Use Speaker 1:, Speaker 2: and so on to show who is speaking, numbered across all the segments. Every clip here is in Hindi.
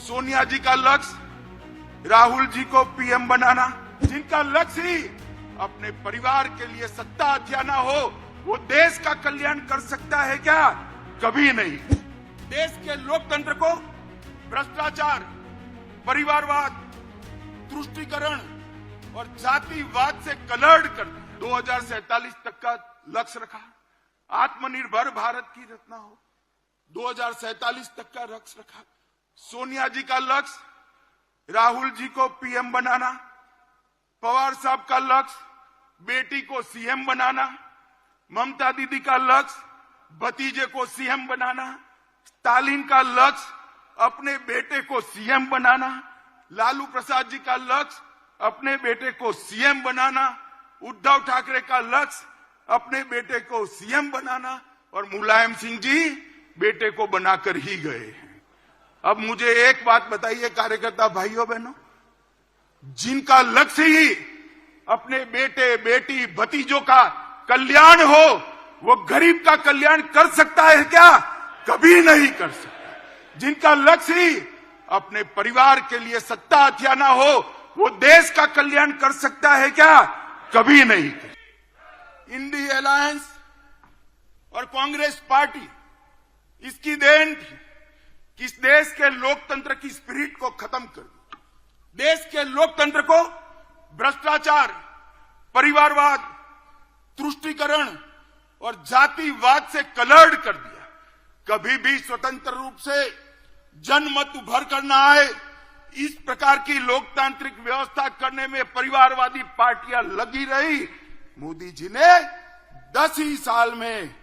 Speaker 1: सोनिया जी का लक्ष्य राहुल जी को पीएम बनाना, जिनका लक्ष्य ही अपने परिवार के लिए सत्ता हथियाना हो, वो देश का कल्याण कर सकता है क्या? कभी नहीं। देश के लोकतंत्र को भ्रष्टाचार, परिवारवाद, तुष्टीकरण और जातिवाद से कलर्ड कर 2047 तक का लक्ष्य रखा। आत्मनिर्भर भारत की रचना हो, 2047 तक का लक्ष्य रखा। सोनिया जी का लक्ष्य राहुल जी को पीएम बनाना, पवार साहब का लक्ष्य बेटी को सीएम बनाना, ममता दीदी का लक्ष्य भतीजे को सीएम बनाना, स्टालिन का लक्ष्य अपने बेटे को सीएम बनाना, लालू प्रसाद जी का लक्ष्य अपने बेटे को सीएम बनाना, उद्धव ठाकरे का लक्ष्य अपने बेटे को सीएम बनाना, और मुलायम सिंह जी बेटे को बनाकर ही गए हैं। अब मुझे एक बात बताइए कार्यकर्ता भाइयों बहनों, जिनका लक्ष्य ही अपने बेटे बेटी भतीजों का कल्याण हो, वो गरीब का कल्याण कर सकता है क्या? कभी नहीं कर सकता। जिनका लक्ष्य ही अपने परिवार के लिए सत्ता हथियाना हो, वो देश का कल्याण कर सकता है क्या? कभी नहीं। इंडिया अलायंस और कांग्रेस पार्टी इसकी देन थी कि इस देश के लोकतंत्र की स्पिरिट को खत्म कर दिया, देश के लोकतंत्र को भ्रष्टाचार, परिवारवाद, तुष्टीकरण और जातिवाद से कलर्ड कर दिया। कभी भी स्वतंत्र रूप से जनमत उभर कर न आए, इस प्रकार की लोकतांत्रिक व्यवस्था करने में परिवारवादी पार्टियां लगी रही। मोदी जी ने 10 ही साल में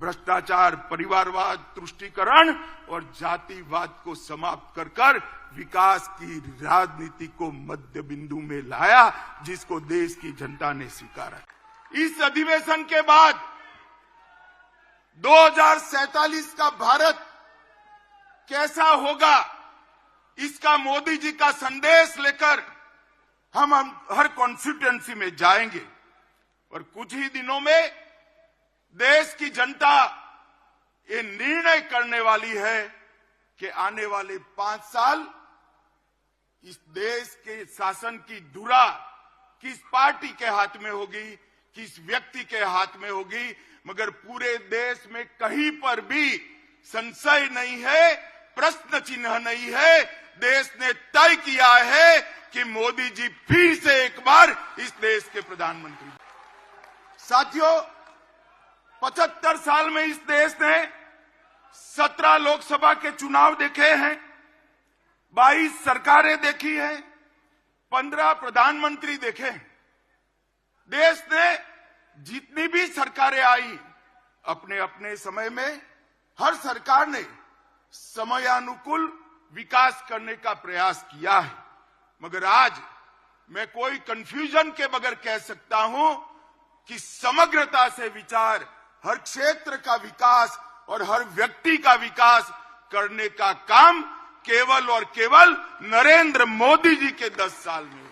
Speaker 1: भ्रष्टाचार, परिवारवाद, तुष्टीकरण और जातिवाद को समाप्त कर विकास की राजनीति को मध्य बिंदु में लाया, जिसको देश की जनता ने स्वीकारा। इस अधिवेशन के बाद 2047 का भारत कैसा होगा, इसका मोदी जी का संदेश लेकर हम हर कॉन्स्टिट्यूएंसी में जाएंगे, और कुछ ही दिनों में देश की जनता ये निर्णय करने वाली है कि आने वाले 5 साल इस देश के शासन की धुरा किस पार्टी के हाथ में होगी, किस व्यक्ति के हाथ में होगी, मगर पूरे देश में कहीं पर भी संशय नहीं है, प्रश्न चिन्ह नहीं है। देश ने तय किया है कि मोदी जी फिर से एक बार इस देश के प्रधानमंत्री। साथियों, 75 साल में इस देश ने 17 लोकसभा के चुनाव देखे हैं, 22 सरकारें देखी हैं, 15 प्रधानमंत्री देखे हैं। देश ने जितनी भी सरकारें आई, अपने अपने समय में हर सरकार ने समयानुकूल विकास करने का प्रयास किया है। मगर आज मैं कोई कंफ्यूजन के बगैर कह सकता हूं कि समग्रता से विचार, हर क्षेत्र का विकास और हर व्यक्ति का विकास करने का काम केवल और केवल नरेंद्र मोदी जी के 10 साल में